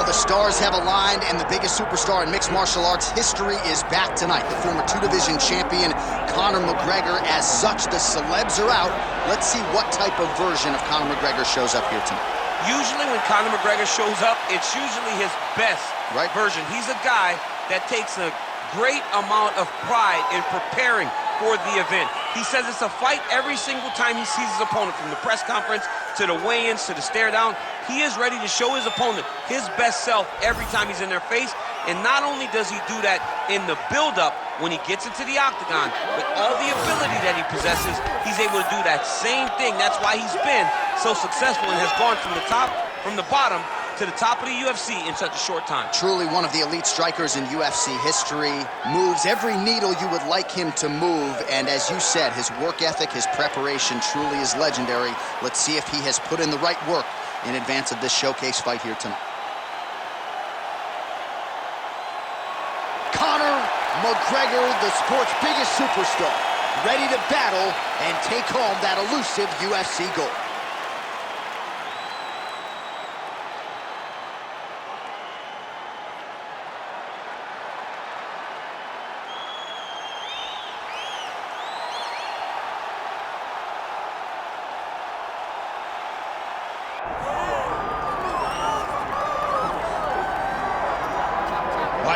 The stars have aligned, and the biggest superstar in mixed martial arts history is back tonight. The former two-division champion, Conor McGregor. As such, the celebs are out. Let's see what type of version of Conor McGregor shows up here tonight. Usually when Conor McGregor shows up, it's usually his best version. He's a guy that takes a great amount of pride in preparing for the event. He says it's a fight every single time he sees his opponent, from the press conference to the weigh-ins to the stare down. He is ready to show his opponent his best self every time he's in their face. And not only does he do that in the build-up when he gets into the octagon, but all the ability that he possesses, he's able to do that same thing. That's why he's been so successful and has gone from the bottom to the top of the UFC in such a short time. Truly one of the elite strikers in UFC history. Moves every needle you would like him to move. And as you said, his work ethic, his preparation truly is legendary. Let's see if he has put in the right work in advance of this showcase fight here tonight. Conor McGregor, the sport's biggest superstar, ready to battle and take home that elusive UFC gold.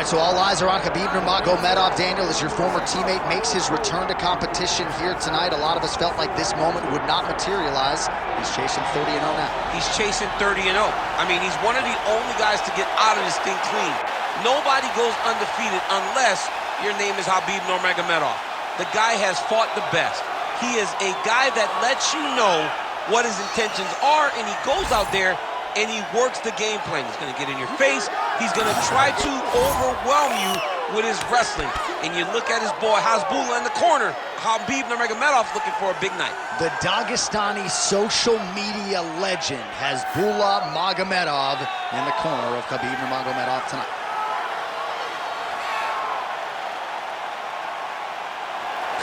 So all eyes are on Khabib Nurmagomedov. Daniel, as your former teammate makes his return to competition here tonight, a lot of us felt like this moment would not materialize. He's chasing 30-0 now. He's chasing 30-0. I mean, he's one of the only guys to get out of this thing clean. Nobody goes undefeated unless your name is Khabib Nurmagomedov. The guy has fought the best. He is a guy that lets you know what his intentions are, and he goes out there and he works the game plan. He's going to get in your face. He's going to try to overwhelm you with his wrestling. And you look at his boy Hasbulla in the corner. Khabib Nurmagomedov looking for a big night. The Dagestani social media legend Hasbulla Magomedov in the corner of Khabib Nurmagomedov tonight.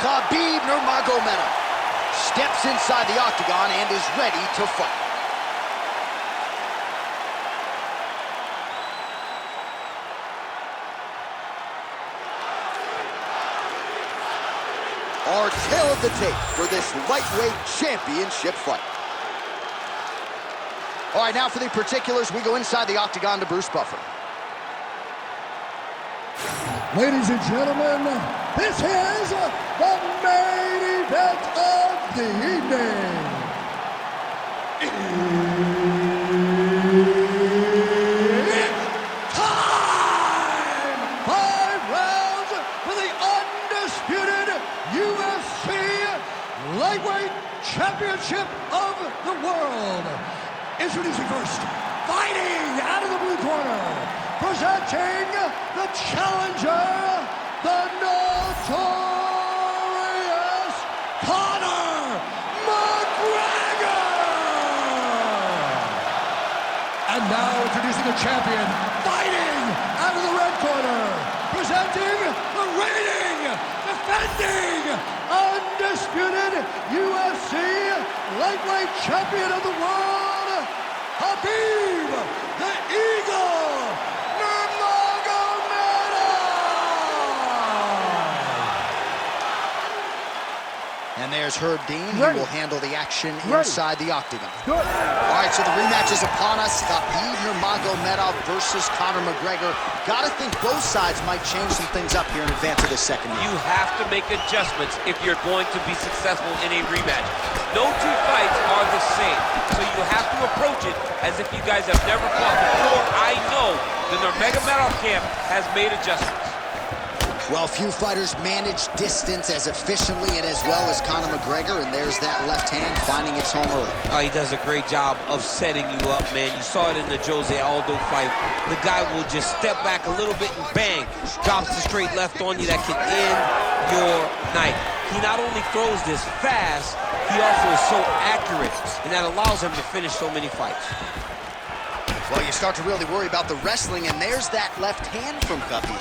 Khabib Nurmagomedov steps inside the octagon and is ready to fight. Our tale of the tape for this lightweight championship fight. All right, now for the particulars, we go inside the octagon to Bruce Buffer. Ladies and gentlemen, this is the main event of the evening. It's time! 5 rounds for the undisputed UFC Lightweight Championship of the World. Introducing first, fighting out of the blue corner, presenting the challenger, the notorious Conor McGregor. And now introducing the champion, fighting out of the red corner, presenting the reigning, defending, undisputed UFC lightweight champion of the world, Khabib, the Eagle, And there's Herb Dean. He will handle the action inside the octagon. All right, so the rematch is upon us. Khabib Nurmagomedov versus Conor McGregor. Gotta think both sides might change some things up here in advance of this second round. You have to make adjustments if you're going to be successful in a rematch. No two fights are the same, so you have to approach it as if you guys have never fought before. I know the Nurmagomedov camp has made adjustments. Well, few fighters manage distance as efficiently and as well as Conor McGregor, and there's that left hand finding its home early. Oh, he does a great job of setting you up, man. You saw it in the Jose Aldo fight. The guy will just step back a little bit and bang, drops the straight left on you that can end your night. He not only throws this fast, he also is so accurate, and that allows him to finish so many fights. Well, you start to really worry about the wrestling, and there's that left hand from Khabib.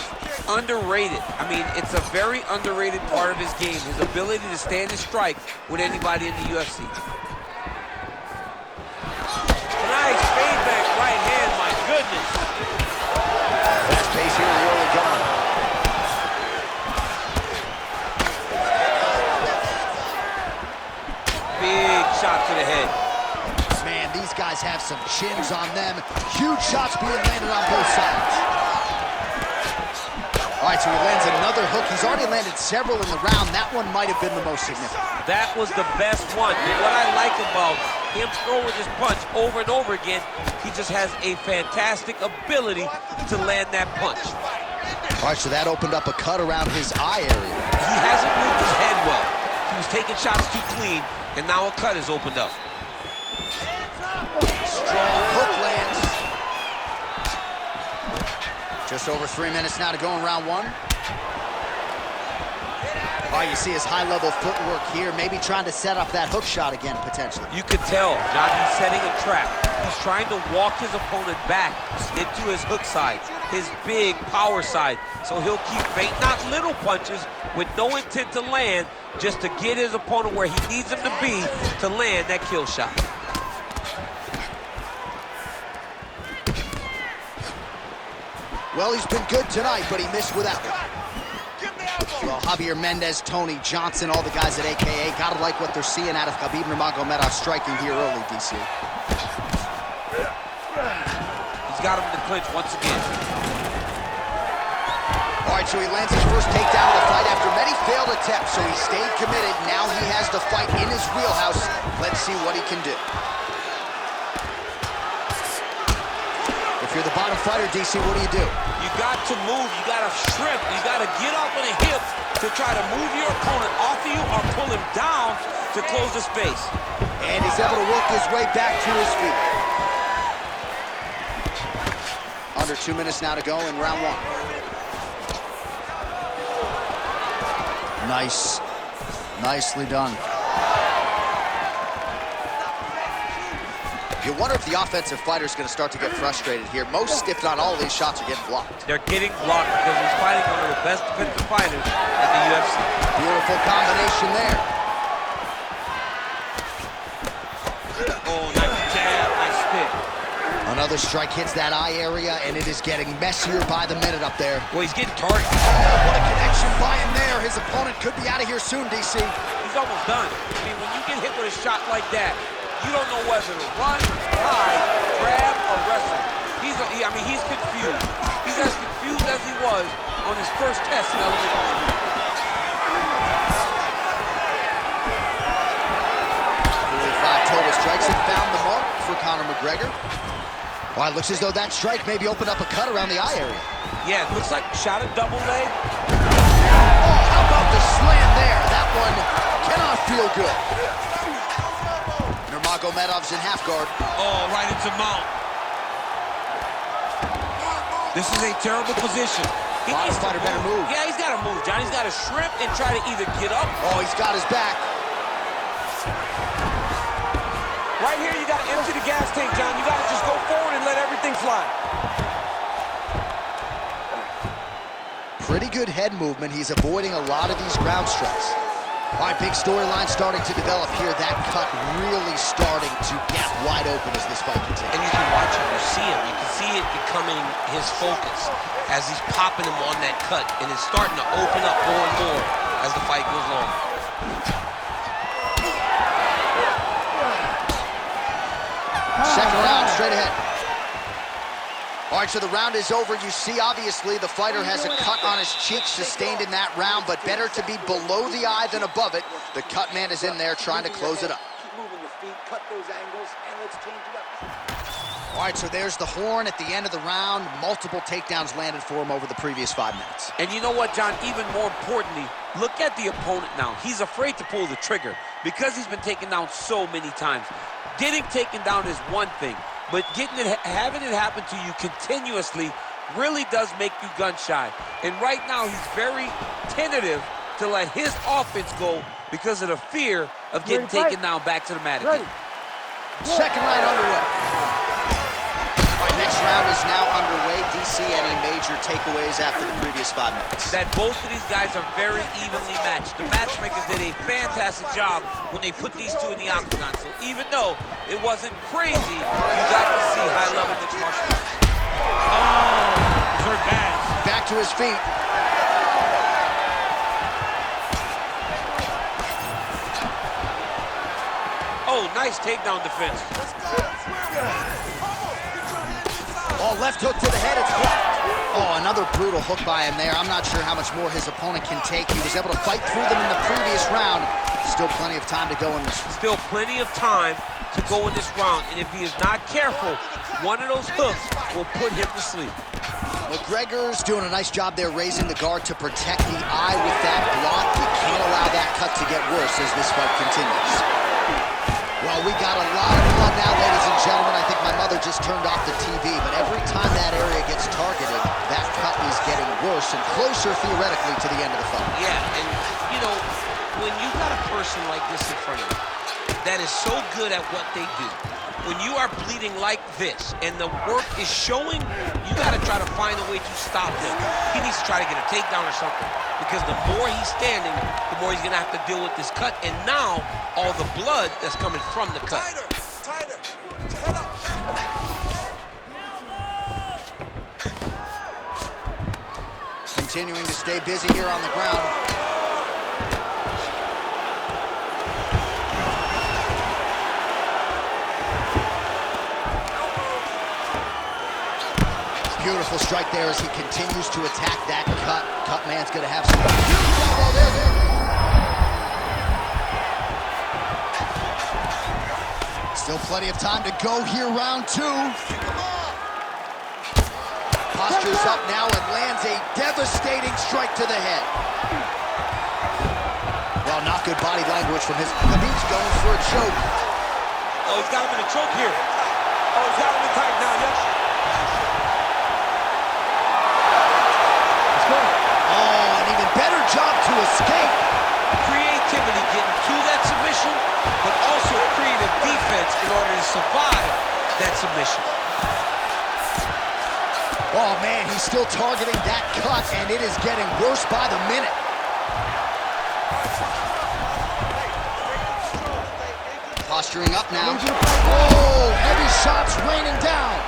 Underrated. I mean, it's a very underrated part of his game, his ability to stand and strike with anybody in the UFC. Nice fade back right hand, my goodness. Fast pace here in the early going. Big shot to the head. Man, these guys have some chins on them. Huge shots being landed on both sides. All right, so he lands another hook. He's already landed several in the round. That one might have been the most significant. That was the best one. And what I like about him throwing this punch over and over again, he just has a fantastic ability to land that punch. All right, so that opened up a cut around his eye area. He hasn't moved his head well. He was taking shots too clean, and now a cut is opened up. Strong hook lands. Just over 3 minutes now to go in round one. Oh, you see his high-level footwork here, maybe trying to set up that hook shot again, potentially. You could tell, John, he's setting a trap. He's trying to walk his opponent back into his hook side, his big power side. So he'll keep bait, not little punches, with no intent to land, just to get his opponent where he needs him to be to land that kill shot. Well, he's been good tonight, but he missed with that one. Well, Javier Mendez, Tony Johnson, all the guys at AKA, gotta like what they're seeing out of Khabib Nurmagomedov striking here early, DC. He's got him in the clinch once again. All right, so he lands his first takedown of the fight after many failed attempts, so he stayed committed. Now he has the fight in his wheelhouse. Let's see what he can do. If you're the bottom fighter, DC, what do? You got to move, you got to strip, you got to get up on the hip to try to move your opponent off of you or pull him down to close the space. And he's able to work his way back to his feet. Under 2 minutes now to go in round one. Nice. Nicely done. You wonder if the offensive fighter is going to start to get frustrated here. Most, if not all, of these shots are getting blocked. They're getting blocked because he's fighting one of the best defensive fighters in the UFC. Beautiful combination there. Oh, nice jab, nice stick. Another strike hits that eye area, and it is getting messier by the minute up there. Well, he's getting targeted. Oh, what a connection by him there. His opponent could be out of here soon, DC. He's almost done. I mean, when you get hit with a shot like that, you don't know whether to run, hide, grab, or wrestle. He's confused. He's as confused as he was on his first test in elementary school. 45 total strikes and found the mark for Conor McGregor. Well, it looks as though that strike maybe opened up a cut around the eye area. Yeah, it looks like shot a double leg. Oh, how about the slam there? That one cannot feel good. Nurmagomedov's in half guard. Oh, right into mount. This is a terrible position. Bottom fighter better move. Yeah, he's got to move, John. He's got to shrimp and try to either get up. Oh, he's got his back. Right here, you got to empty the gas tank, John. You got to just go forward and let everything fly. Pretty good head movement. He's avoiding a lot of these ground strikes. All right, big storyline starting to develop here. That cut really starting to get wide open as this fight continues. And you can watch it, you see it. You can see it becoming his focus as he's popping him on that cut. And it's starting to open up more and more as the fight goes on. Second round, straight ahead. All right, so the round is over. You see, obviously, the fighter has a cut on his cheek sustained in that round, but better to be below the eye than above it. The cut man is in there trying to close it up. Keep moving your feet, cut those angles, and let's change it up. All right, so there's the horn at the end of the round. Multiple takedowns landed for him over the previous 5 minutes. And you know what, John? Even more importantly, look at the opponent now. He's afraid to pull the trigger because he's been taken down so many times. Getting taken down is one thing, but having it happen to you continuously really does make you gun-shy. And right now, he's very tentative to let his offense go because of the fear of getting taken down back to the mat again. Second round underway. All right, Next round is now underway. DC, any major takeaways after the previous 5 minutes? That both of these guys are very evenly matched. The matchmakers did a fantastic job when they put these two in the octagon. So even though it wasn't crazy, you got to see high-level mixed martial arts. Oh, hurt bad. Back to his feet. Oh, nice takedown defense. Oh, left hook to the head, it's blocked. Oh, another brutal hook by him there. I'm not sure how much more his opponent can take. He was able to fight through them in the previous round. Still plenty of time to go in this. Still plenty of time to go in this round. And if he is not careful, one of those hooks will put him to sleep. McGregor's doing a nice job there raising the guard to protect the eye with that block. You can't allow that cut to get worse as this fight continues. Well, we got a lot of blood now, ladies and gentlemen. I think my mother just turned off the TV, but every time that area gets targeted, that cut is getting worse and closer, theoretically, to the end of the fight. Yeah, and, you know, when you got a person like this in front of you that is so good at what they do, when you are bleeding like this and the work is showing, you got to try to find a way to stop him. He needs to try to get a takedown or something, because the more he's standing, the more he's going to have to deal with this cut, and now all the blood that's coming from the cut. Tighter, head up. Continuing to stay busy here on the ground. Beautiful strike there as he continues to attack that cut. Cut man's gonna have some. Still plenty of time to go here, round 2. Postures up now and lands a devastating strike to the head. Well, not good body language from his. Khabib's going for a choke. Oh, he's got him in a choke here. Oh, he's got him in tight now, yes. Oh, an even better job to escape. Creativity getting to that submission, but also creative defense in order to survive that submission. Oh, man, he's still targeting that cut, and it is getting worse by the minute. Posturing up now. Oh, heavy shots raining down.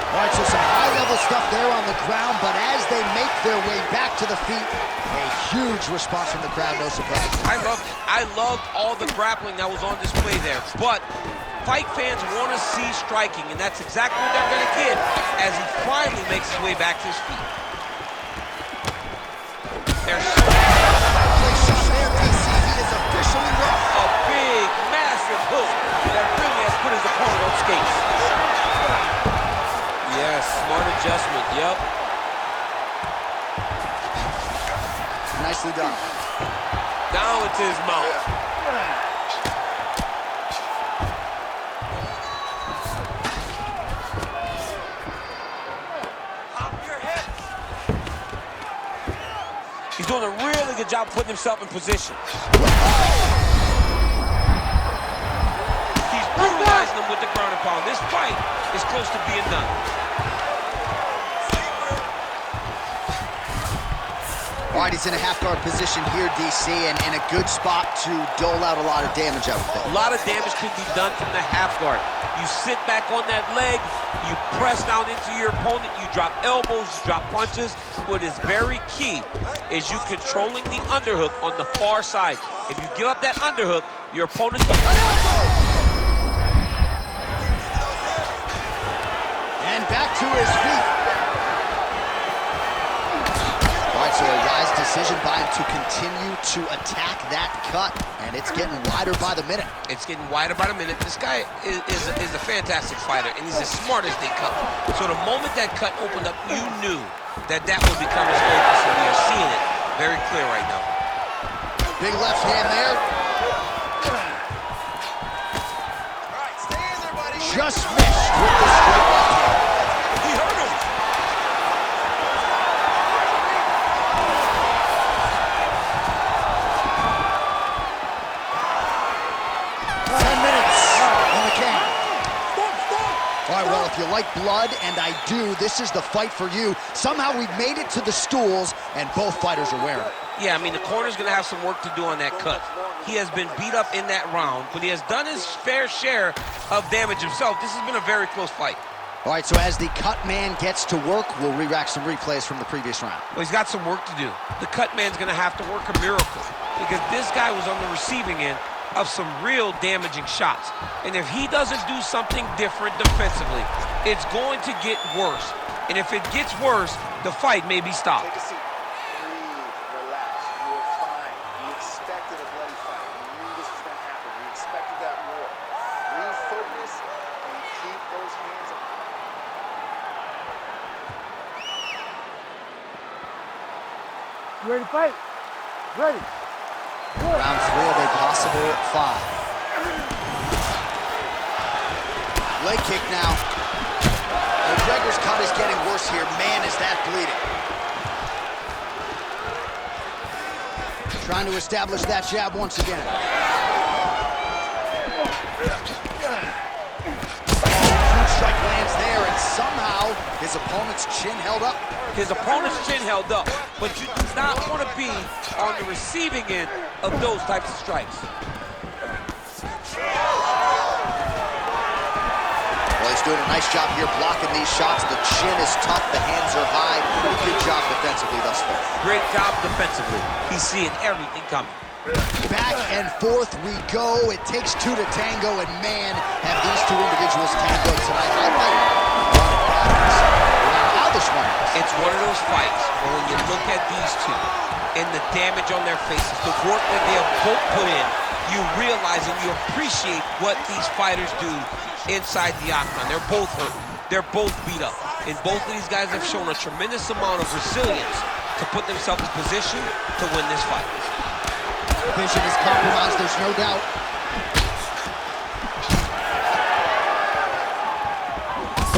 All right, so some high-level stuff there on the ground, but as they make their way back to the feet, a huge response from the crowd, no surprise. I loved it. I loved all the grappling that was on display there, but fight fans want to see striking, and that's exactly what they're going to get as he finally makes his way back to his feet. There's so Great shot there, DC. He is officially rough. a big, massive hook that really has put his opponent on skates. Yes, smart adjustment, yep. Nicely done. Down into his mouth. He's doing a really good job putting himself in position. He's brutalizing him with the ground and pound. This fight is close to being done. All right, he's in a half-guard position here, DC, and in a good spot to dole out a lot of damage, I would think. A lot of damage can be done from the half guard. You sit back on that leg, you press down into your opponent, you drop elbows, you drop punches. What is very key is you controlling the underhook on the far side. If you give up that underhook, your opponent... And back to his feet. All right, so a wise decision by him to continue to attack that cut, and it's getting wider by the minute. It's getting wider by the minute. This guy is a fantastic fighter, and he's as smart as they come. So the moment that cut opened up, you knew that that would become his focus, and we are seeing it very clear right now. Big left hand there. Just missed with the straight left hand. He hurt him. if you like blood, and I do, this is the fight for you. Somehow we've made it to the stools, and both fighters are wearing it. Yeah, I mean, the corner's going to have some work to do on that cut. He has been beat up in that round, but he has done his fair share of damage himself. This has been a very close fight. All right, so as the cut man gets to work, we'll re-rack some replays from the previous round. Well, he's got some work to do. The cut man's going to have to work a miracle because this guy was on the receiving end of some real damaging shots. And if he doesn't do something different defensively, it's going to get worse. And if it gets worse, the fight may be stopped. Take a seat. Breathe. Relax. You are fine. We expected a bloody fight. We knew this was going to happen. We expected that war. Refocus and keep those hands up. You ready to fight? Ready. Round 3 of a possible 5. Leg kick now. McGregor's cut is getting worse here. Man, is that bleeding. Trying to establish that jab once again. Huge strike lands there, and somehow his opponent's chin held up. His opponent's chin held up, but you do not want to be on the receiving end of those types of strikes. Well, he's doing a nice job here blocking these shots. The chin is tough, the hands are high. Pretty good job defensively thus far. Great job defensively. He's seeing everything coming. Back and forth we go. It takes 2 to tango, and man, have these two individuals tangoed tonight. I might run it back. How this one is. It's one of those fights where when you look at these two and the damage on their faces, the work that they have both put in, you realize and you appreciate what these fighters do inside the octagon. They're both hurt. They're both beat up. And both of these guys have shown a tremendous amount of resilience to put themselves in position to win this fight. Vision is compromised, there's no doubt.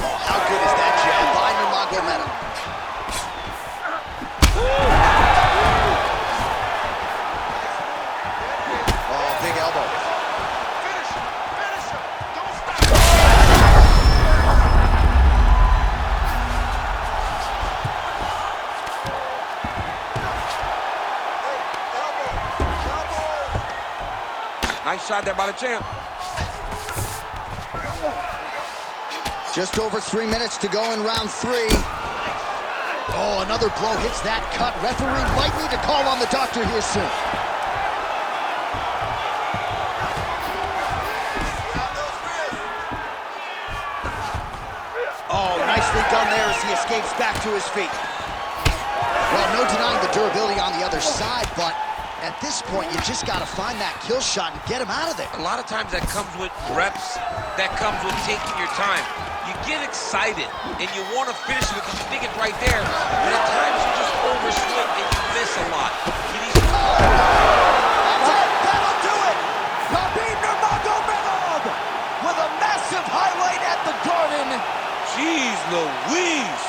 Oh, how good is that jab by Nurmagomedov? Oh, big elbow. Finish him. Finish him. Don't stop. Nice shot there by the champ. Just over 3 minutes to go in round 3. Oh, another blow hits that cut. Referee might need to call on the doctor here soon. Oh, nicely done there as he escapes back to his feet. Well, no denying the durability on the other side, but at this point, you just got to find that kill shot and get him out of there. A lot of times that comes with reps, that comes with taking your time. You get excited, and you want to finish it because you think it's right there, and at times you just overswing and you miss a lot. You need to... That's it! That'll do it! Khabib Nurmagomedov with a massive highlight at the Garden. Jeez Louise!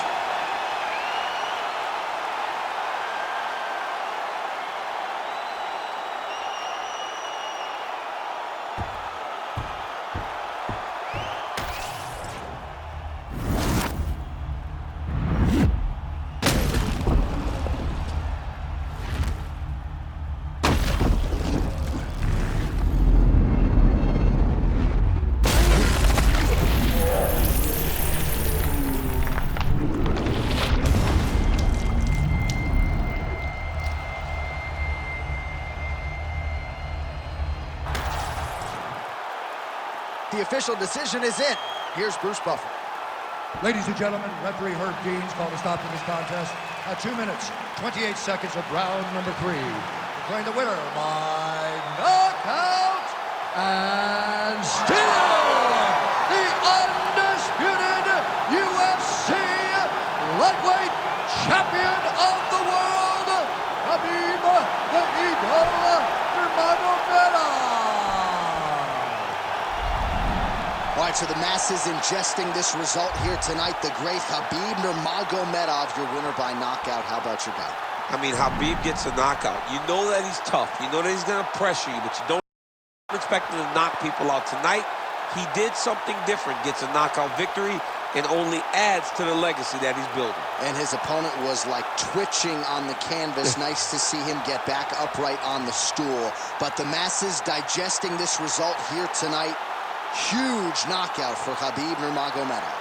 The official decision is in. Here's Bruce Buffer. Ladies and gentlemen, referee Herb Dean's called a stop to this contest at 2 minutes, 28 seconds of round number 3. Declaring the winner by knockout and still the undisputed UFC lightweight champion of the world, Khabib the Eagle Nurmagomedov. All right, so the masses ingesting this result here tonight. The great Khabib Nurmagomedov, your winner by knockout. How about your guy? I mean, Khabib gets a knockout. You know that he's tough. You know that he's going to pressure you, but you don't expect him to knock people out. Tonight, he did something different. Gets a knockout victory. It only adds to the legacy that he's building. And his opponent was like twitching on the canvas. Nice to see him get back upright on the stool. But the masses digesting this result here tonight. Huge knockout for Khabib Nurmagomedov.